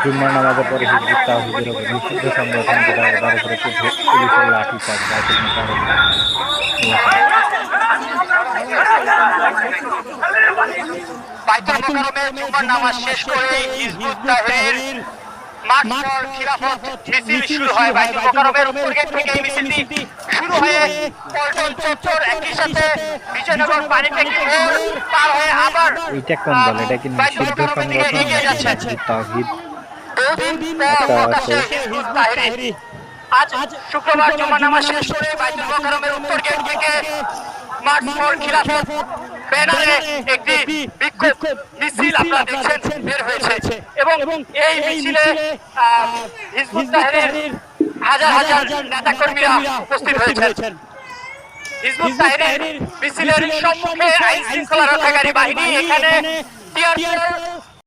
জুম্মার নামাজের পরে হিজবুত তাওহীদের উপর নিষিদ্ধ সংগঠন তার উপরে পুলিশের লাঠিচার্জ রাইফেল মোতায়েন। বাইতুল মোকাররমে জুমার নামাজ শেষ করে হিজবুত তাহরীর মার্চ ফর খিলাফত মিছিল শুরু হয়। বাইতুল মোকাররমের উত্তর গেট থেকে এই মিছিলটি শুরু হয়ে পল্টন চত্বর, একই সাথে বিজয়নগর পানি ট্যাঙ্কি মোড় পার হয়ে আবার এটা কোন দল? এটা কি নিষিদ্ধ সংগঠন? হিজবুত তাওহীদ হিজবুত তাহরীর আজ শুক্রবার জুমার নামাজ শেষ করে বাইতুল মোকাররমের উত্তর গেট থেকে মার্চ ফর খিলাফত ব্যানারে একটি বিক্ষোভ মিছিল আপনারা দেখছেন বের হয়েছে এবং এই মিছিলে হিজবুত তাহরীর হাজার হাজার নেতাকর্মীরা উপস্থিত হয়েছেন। হিজবুত তাহরীর মিছিলের সম্মুখে আইন শৃঙ্খলা রক্ষাকারী বাহিনী এখানে টিয়ার